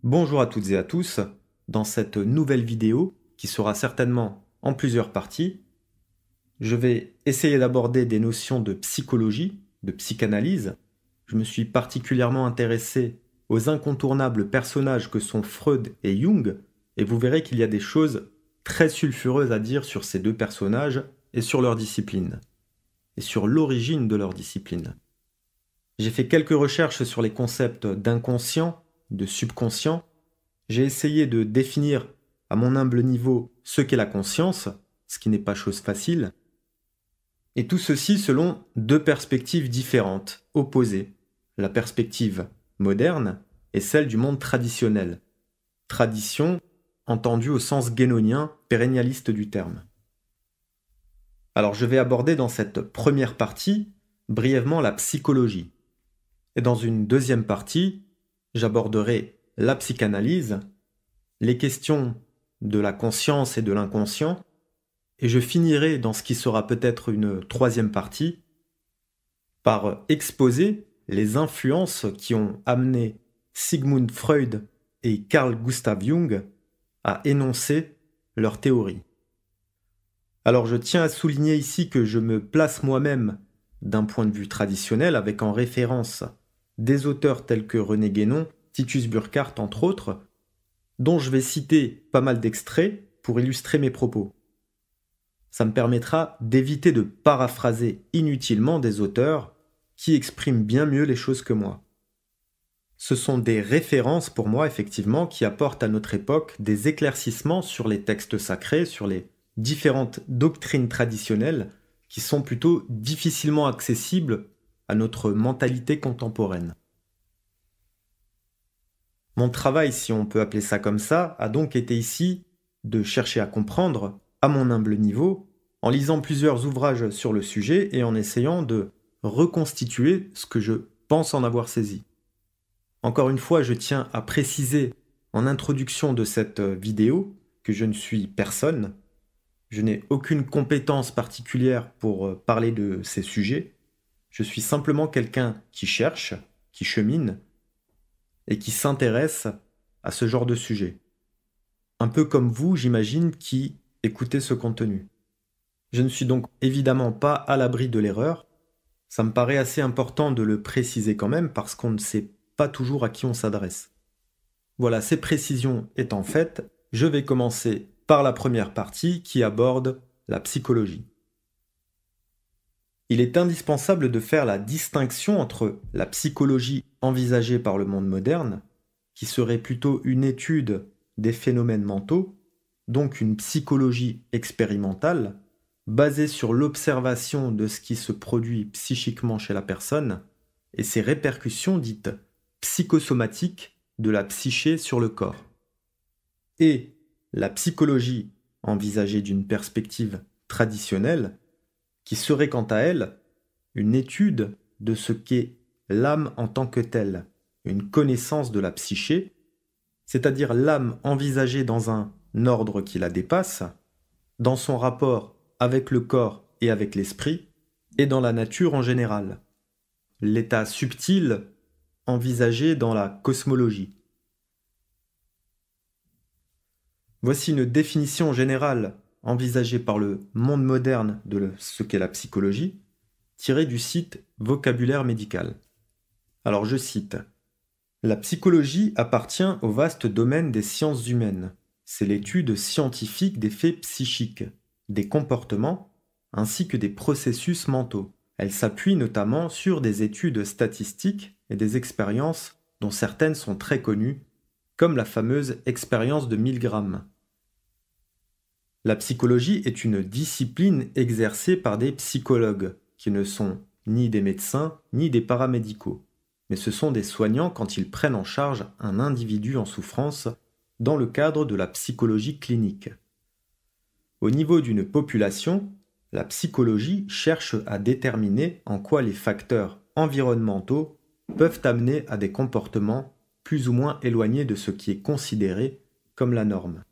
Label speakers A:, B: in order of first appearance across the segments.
A: Bonjour à toutes et à tous. Dans cette nouvelle vidéo, qui sera certainement en plusieurs parties, je vais essayer d'aborder des notions de psychologie, de psychanalyse. Je me suis particulièrement intéressé aux incontournables personnages que sont Freud et Jung, et vous verrez qu'il y a des choses très sulfureuses à dire sur ces deux personnages et sur leur discipline, et sur l'origine de leur discipline. J'ai fait quelques recherches sur les concepts d'inconscient, de subconscient. J'ai essayé de définir à mon humble niveau ce qu'est la conscience, ce qui n'est pas chose facile, et tout ceci selon deux perspectives différentes, opposées, la perspective moderne et celle du monde traditionnel. Tradition entendue au sens guénonien, pérennialiste du terme. Alors je vais aborder dans cette première partie brièvement la psychologie. Et dans une deuxième partie, j'aborderai la psychanalyse, les questions de la conscience et de l'inconscient, et je finirai dans ce qui sera peut-être une troisième partie par exposer les influences qui ont amené Sigmund Freud et Carl Gustav Jung à énoncer leurs théories. Alors je tiens à souligner ici que je me place moi-même d'un point de vue traditionnel avec en référence des auteurs tels que René Guénon, Titus Burckhardt entre autres, dont je vais citer pas mal d'extraits pour illustrer mes propos. Ça me permettra d'éviter de paraphraser inutilement des auteurs qui expriment bien mieux les choses que moi. Ce sont des références pour moi, effectivement, qui apportent à notre époque des éclaircissements sur les textes sacrés, sur les différentes doctrines traditionnelles qui sont plutôt difficilement accessibles à notre mentalité contemporaine. Mon travail, si on peut appeler ça comme ça, a donc été ici de chercher à comprendre, à mon humble niveau, en lisant plusieurs ouvrages sur le sujet et en essayant de reconstituer ce que je pense en avoir saisi. Encore une fois, je tiens à préciser en introduction de cette vidéo que je ne suis personne, je n'ai aucune compétence particulière pour parler de ces sujets. Je suis simplement quelqu'un qui cherche, qui chemine et qui s'intéresse à ce genre de sujet. Un peu comme vous, j'imagine, qui écoutez ce contenu. Je ne suis donc évidemment pas à l'abri de l'erreur. Ça me paraît assez important de le préciser quand même parce qu'on ne sait pas toujours à qui on s'adresse. Voilà, ces précisions étant faites, je vais commencer par la première partie qui aborde la psychologie. Il est indispensable de faire la distinction entre la psychologie envisagée par le monde moderne, qui serait plutôt une étude des phénomènes mentaux, donc une psychologie expérimentale, basée sur l'observation de ce qui se produit psychiquement chez la personne, et ses répercussions dites psychosomatiques de la psyché sur le corps. Et la psychologie envisagée d'une perspective traditionnelle, qui serait quant à elle une étude de ce qu'est l'âme en tant que telle, une connaissance de la psyché, c'est-à-dire l'âme envisagée dans un ordre qui la dépasse, dans son rapport avec le corps et avec l'esprit, et dans la nature en général. L'état subtil envisagé dans la cosmologie. Voici une définition générale envisagée par le monde moderne de ce qu'est la psychologie, tirée du site Vocabulaire médical. Alors je cite: La psychologie appartient au vaste domaine des sciences humaines. C'est l'étude scientifique des faits psychiques, des comportements, ainsi que des processus mentaux. Elle s'appuie notamment sur des études statistiques et des expériences dont certaines sont très connues, comme la fameuse expérience de Milgram. La psychologie est une discipline exercée par des psychologues, qui ne sont ni des médecins ni des paramédicaux, mais ce sont des soignants quand ils prennent en charge un individu en souffrance dans le cadre de la psychologie clinique. Au niveau d'une population, la psychologie cherche à déterminer en quoi les facteurs environnementaux peuvent amener à des comportements plus ou moins éloignés de ce qui est considéré comme la norme.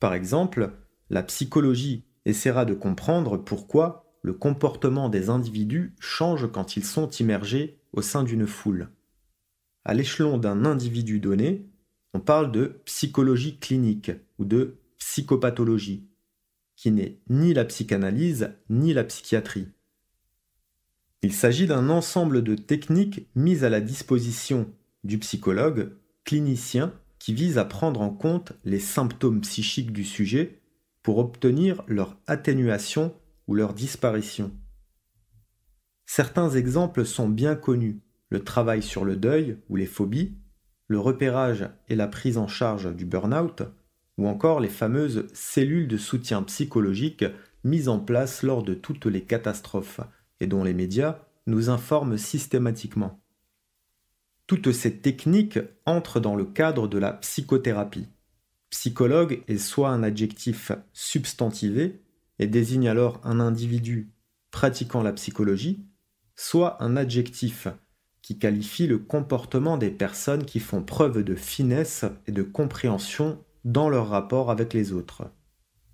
A: Par exemple, la psychologie essaiera de comprendre pourquoi le comportement des individus change quand ils sont immergés au sein d'une foule. À l'échelon d'un individu donné, On parle de psychologie clinique ou de psychopathologie, qui n'est ni la psychanalyse ni la psychiatrie. Il s'agit d'un ensemble de techniques mises à la disposition du psychologue, clinicien, qui vise à prendre en compte les symptômes psychiques du sujet pour obtenir leur atténuation ou leur disparition. Certains exemples sont bien connus, le travail sur le deuil ou les phobies, le repérage et la prise en charge du burn-out, ou encore les fameuses cellules de soutien psychologique mises en place lors de toutes les catastrophes et dont les médias nous informent systématiquement. Toutes ces techniques entrent dans le cadre de la psychothérapie. Psychologue est soit un adjectif substantivé et désigne alors un individu pratiquant la psychologie, soit un adjectif qui qualifie le comportement des personnes qui font preuve de finesse et de compréhension dans leur rapport avec les autres.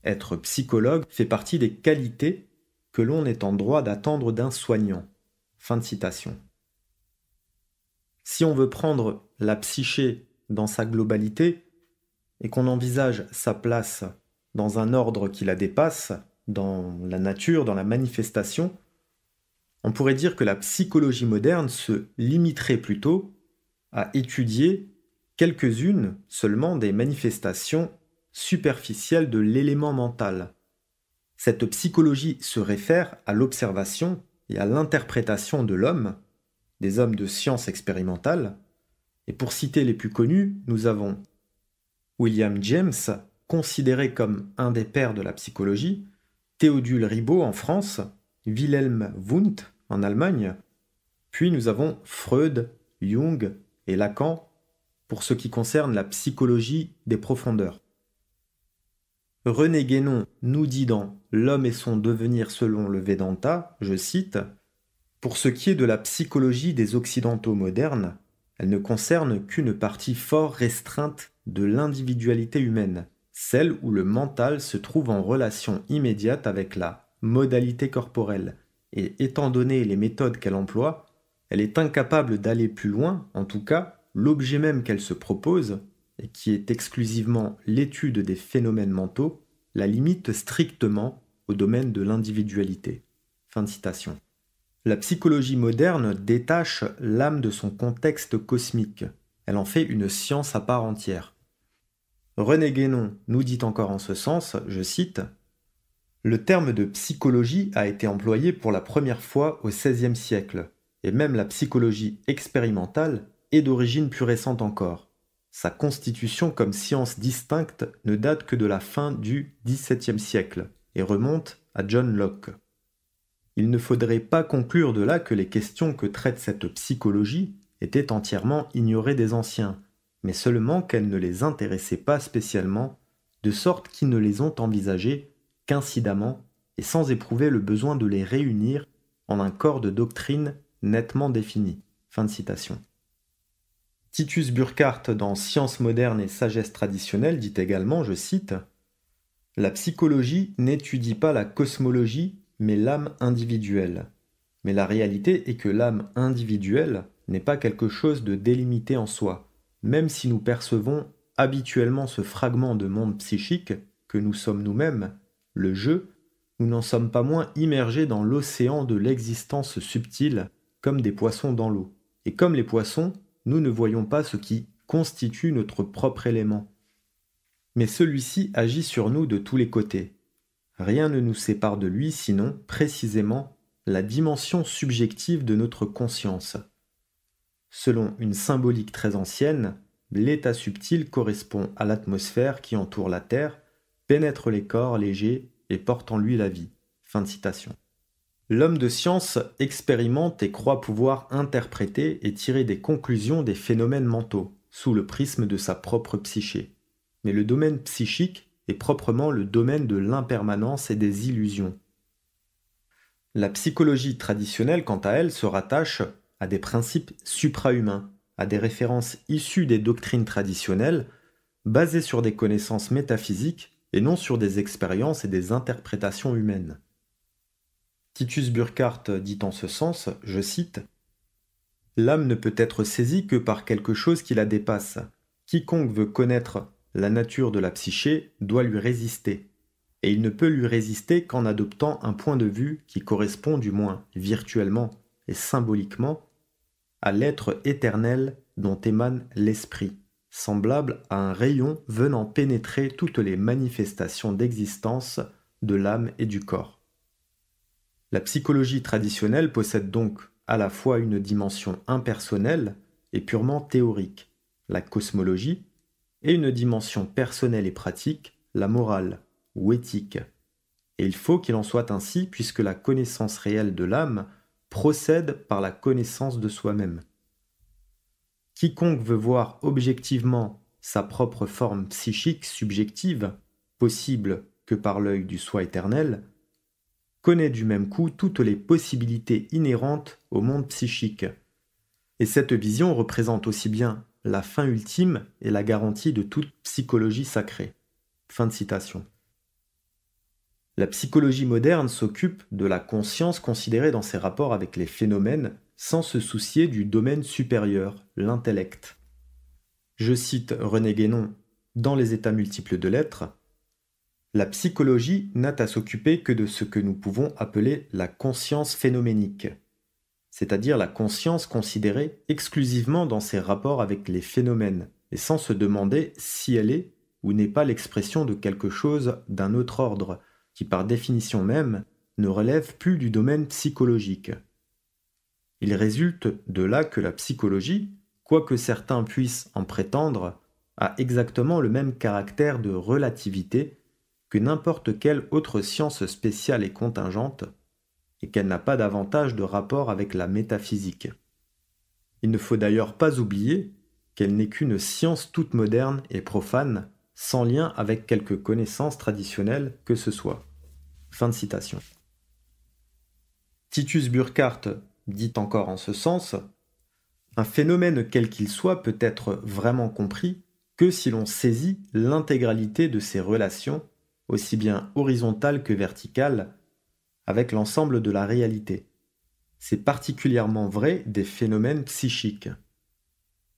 A: Être psychologue fait partie des qualités que l'on est en droit d'attendre d'un soignant. Fin de citation. Si on veut prendre la psyché dans sa globalité et qu'on envisage sa place dans un ordre qui la dépasse, dans la nature, dans la manifestation, on pourrait dire que la psychologie moderne se limiterait plutôt à étudier quelques-unes seulement des manifestations superficielles de l'élément mental. Cette psychologie se réfère à l'observation et à l'interprétation de l'homme, des hommes de science expérimentale, et pour citer les plus connus, nous avons William James, considéré comme un des pères de la psychologie, Théodule Ribot en France, Wilhelm Wundt en Allemagne, puis nous avons Freud, Jung et Lacan pour ce qui concerne la psychologie des profondeurs. René Guénon nous dit dans L'homme et son devenir selon le Vedanta, je cite, « Pour ce qui est de la psychologie des Occidentaux modernes, elle ne concerne qu'une partie fort restreinte de l'individualité humaine, celle où le mental se trouve en relation immédiate avec la modalité corporelle, et étant donné les méthodes qu'elle emploie, elle est incapable d'aller plus loin, en tout cas, l'objet même qu'elle se propose, et qui est exclusivement l'étude des phénomènes mentaux, la limite strictement au domaine de l'individualité. » Fin de citation. La psychologie moderne détache l'âme de son contexte cosmique. Elle en fait une science à part entière. René Guénon nous dit encore en ce sens, je cite, « Le terme de psychologie a été employé pour la première fois au XVIe siècle, et même la psychologie expérimentale est d'origine plus récente encore. Sa constitution comme science distincte ne date que de la fin du XVIIe siècle et remonte à John Locke. Il ne faudrait pas conclure de là que les questions que traite cette psychologie étaient entièrement ignorées des anciens, mais seulement qu'elles ne les intéressaient pas spécialement, de sorte qu'ils ne les ont envisagées qu'incidemment et sans éprouver le besoin de les réunir en un corps de doctrine nettement défini. » Fin de citation. Titus Burckhardt, dans Sciences modernes et sagesse traditionnelle, dit également, je cite, « La psychologie n'étudie pas la cosmologie, mais l'âme individuelle. Mais la réalité est que l'âme individuelle n'est pas quelque chose de délimité en soi, même si nous percevons habituellement ce fragment de monde psychique que nous sommes nous-mêmes, le jeu, nous n'en sommes pas moins immergés dans l'océan de l'existence subtile, comme des poissons dans l'eau. Et comme les poissons, nous ne voyons pas ce qui constitue notre propre élément. Mais celui-ci agit sur nous de tous les côtés. Rien ne nous sépare de lui, sinon, précisément, la dimension subjective de notre conscience. Selon une symbolique très ancienne, l'état subtil correspond à l'atmosphère qui entoure la Terre, pénètre les corps légers et porte en lui la vie. » Fin de citation. L'homme de science expérimente et croit pouvoir interpréter et tirer des conclusions des phénomènes mentaux, sous le prisme de sa propre psyché. Mais le domaine psychique est proprement le domaine de l'impermanence et des illusions. La psychologie traditionnelle, quant à elle, se rattache à des principes suprahumains, à des références issues des doctrines traditionnelles, basées sur des connaissances métaphysiques et non sur des expériences et des interprétations humaines. Titus Burckhardt dit en ce sens, je cite, « L'âme ne peut être saisie que par quelque chose qui la dépasse. Quiconque veut connaître la nature de la psyché doit lui résister, et il ne peut lui résister qu'en adoptant un point de vue qui correspond du moins virtuellement et symboliquement à l'être éternel dont émane l'esprit, semblable à un rayon venant pénétrer toutes les manifestations d'existence de l'âme et du corps. La psychologie traditionnelle possède donc à la fois une dimension impersonnelle et purement théorique, la cosmologie, et une dimension personnelle et pratique, la morale ou éthique. Et il faut qu'il en soit ainsi puisque la connaissance réelle de l'âme procède par la connaissance de soi-même. Quiconque veut voir objectivement sa propre forme psychique subjective, possible que par l'œil du soi éternel, connaît du même coup toutes les possibilités inhérentes au monde psychique. Et cette vision représente aussi bien la fin ultime et la garantie de toute psychologie sacrée. Fin de citation. La psychologie moderne s'occupe de la conscience considérée dans ses rapports avec les phénomènes sans se soucier du domaine supérieur, l'intellect. Je cite René Guénon dans Les états multiples de l'être. La psychologie n'a à s'occuper que de ce que nous pouvons appeler la conscience phénoménique, c'est-à-dire la conscience considérée exclusivement dans ses rapports avec les phénomènes, et sans se demander si elle est ou n'est pas l'expression de quelque chose d'un autre ordre, qui par définition même ne relève plus du domaine psychologique. Il résulte de là que la psychologie, quoique certains puissent en prétendre, a exactement le même caractère de relativité que n'importe quelle autre science spéciale et contingente, et qu'elle n'a pas davantage de rapport avec la métaphysique. Il ne faut d'ailleurs pas oublier qu'elle n'est qu'une science toute moderne et profane, sans lien avec quelque connaissance traditionnelle que ce soit. Fin de citation. Titus Burckhardt dit encore en ce sens, « Un phénomène quel qu'il soit peut être vraiment compris que si l'on saisit l'intégralité de ses relations, aussi bien horizontales que verticales, avec l'ensemble de la réalité. C'est particulièrement vrai des phénomènes psychiques.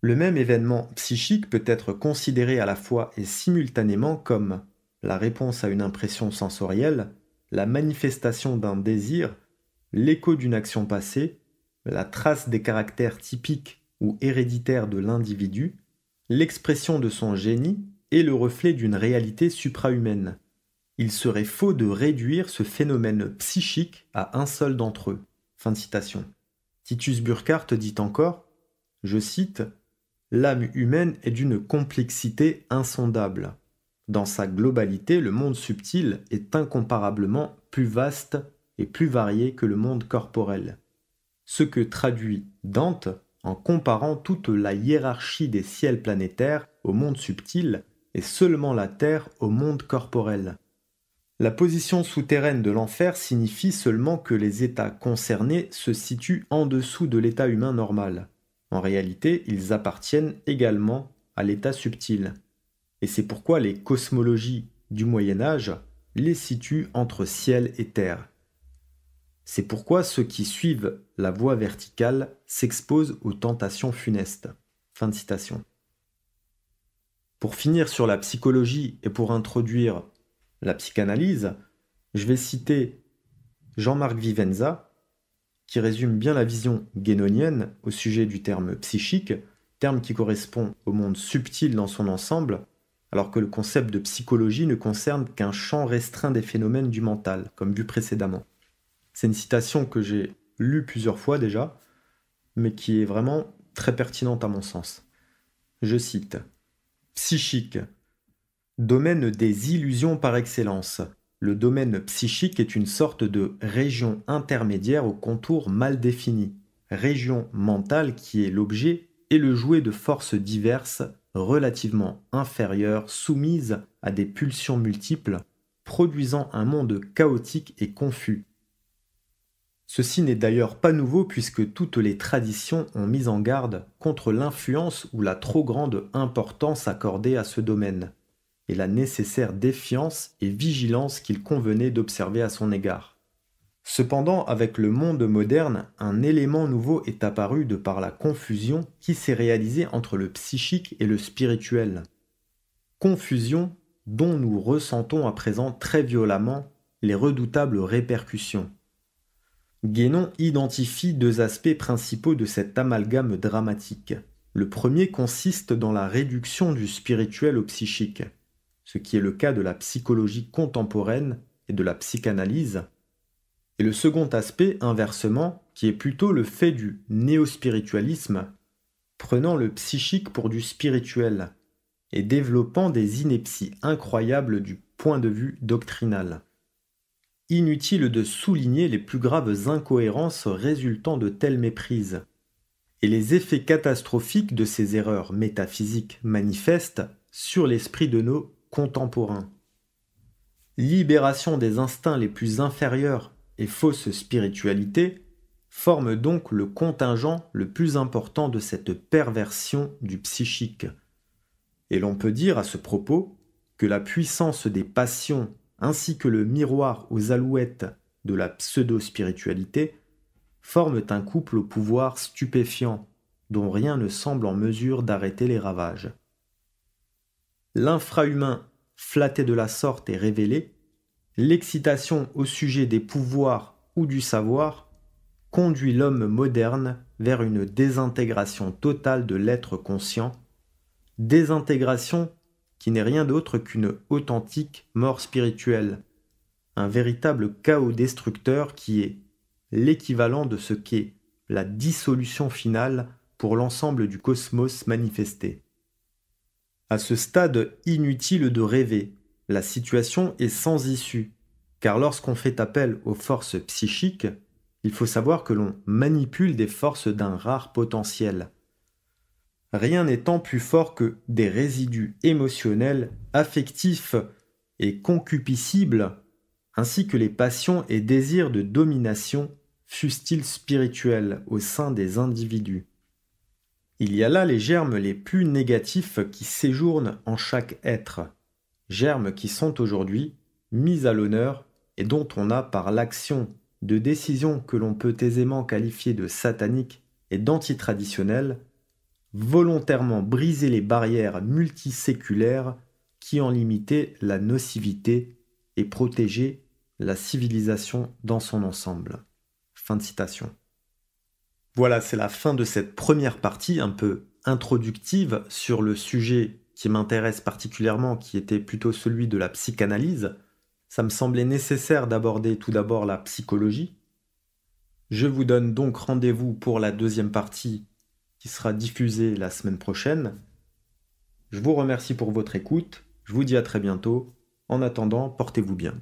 A: Le même événement psychique peut être considéré à la fois et simultanément comme la réponse à une impression sensorielle, la manifestation d'un désir, l'écho d'une action passée, la trace des caractères typiques ou héréditaires de l'individu, l'expression de son génie et le reflet d'une réalité suprahumaine. Il serait faux de réduire ce phénomène psychique à un seul d'entre eux. » Fin de citation. Titus Burckhardt dit encore, je cite, « L'âme humaine est d'une complexité insondable. Dans sa globalité, le monde subtil est incomparablement plus vaste et plus varié que le monde corporel. Ce que traduit Dante en comparant toute la hiérarchie des ciels planétaires au monde subtil et seulement la Terre au monde corporel. La position souterraine de l'enfer signifie seulement que les états concernés se situent en dessous de l'état humain normal. En réalité, ils appartiennent également à l'état subtil. Et c'est pourquoi les cosmologies du Moyen-Âge les situent entre ciel et terre. C'est pourquoi ceux qui suivent la voie verticale s'exposent aux tentations funestes. » Fin de citation. Pour finir sur la psychologie et pour introduire la psychanalyse, je vais citer Jean-Marc Vivenza, qui résume bien la vision guénonienne au sujet du terme psychique, terme qui correspond au monde subtil dans son ensemble, alors que le concept de psychologie ne concerne qu'un champ restreint des phénomènes du mental, comme vu précédemment. C'est une citation que j'ai lue plusieurs fois déjà, mais qui est vraiment très pertinente à mon sens. Je cite « Psychique. Domaine des illusions par excellence. Le domaine psychique est une sorte de région intermédiaire aux contours mal définis, région mentale qui est l'objet et le jouet de forces diverses, relativement inférieures, soumises à des pulsions multiples, produisant un monde chaotique et confus. Ceci n'est d'ailleurs pas nouveau puisque toutes les traditions ont mis en garde contre l'influence ou la trop grande importance accordée à ce domaine, et la nécessaire défiance et vigilance qu'il convenait d'observer à son égard. Cependant, avec le monde moderne, un élément nouveau est apparu de par la confusion qui s'est réalisée entre le psychique et le spirituel. Confusion dont nous ressentons à présent très violemment les redoutables répercussions. Guénon identifie deux aspects principaux de cet amalgame dramatique. Le premier consiste dans la réduction du spirituel au psychique, ce qui est le cas de la psychologie contemporaine et de la psychanalyse, et le second aspect, inversement, qui est plutôt le fait du néospiritualisme, prenant le psychique pour du spirituel et développant des inepties incroyables du point de vue doctrinal. Inutile de souligner les plus graves incohérences résultant de telles méprises, et les effets catastrophiques de ces erreurs métaphysiques manifestes sur l'esprit de nos contemporains. Libération des instincts les plus inférieurs et fausse spiritualité forment donc le contingent le plus important de cette perversion du psychique. Et l'on peut dire à ce propos que la puissance des passions ainsi que le miroir aux alouettes de la pseudo-spiritualité forment un couple au pouvoir stupéfiant dont rien ne semble en mesure d'arrêter les ravages. L'infrahumain flatté de la sorte est révélé, l'excitation au sujet des pouvoirs ou du savoir conduit l'homme moderne vers une désintégration totale de l'être conscient, désintégration qui n'est rien d'autre qu'une authentique mort spirituelle, un véritable chaos destructeur qui est l'équivalent de ce qu'est la dissolution finale pour l'ensemble du cosmos manifesté. À ce stade, inutile de rêver, la situation est sans issue, car lorsqu'on fait appel aux forces psychiques, il faut savoir que l'on manipule des forces d'un rare potentiel. Rien n'étant plus fort que des résidus émotionnels, affectifs et concupiscibles, ainsi que les passions et désirs de domination, fussent-ils spirituels, au sein des individus. Il y a là les germes les plus négatifs qui séjournent en chaque être, germes qui sont aujourd'hui mis à l'honneur et dont on a, par l'action de décisions que l'on peut aisément qualifier de sataniques et d'antitraditionnelles, volontairement brisé les barrières multiséculaires qui en limitaient la nocivité et protégeaient la civilisation dans son ensemble. Fin de citation. Voilà, c'est la fin de cette première partie un peu introductive sur le sujet qui m'intéresse particulièrement, qui était plutôt celui de la psychanalyse. Ça me semblait nécessaire d'aborder tout d'abord la psychologie. Je vous donne donc rendez-vous pour la deuxième partie qui sera diffusée la semaine prochaine. Je vous remercie pour votre écoute. Je vous dis à très bientôt. En attendant, portez-vous bien.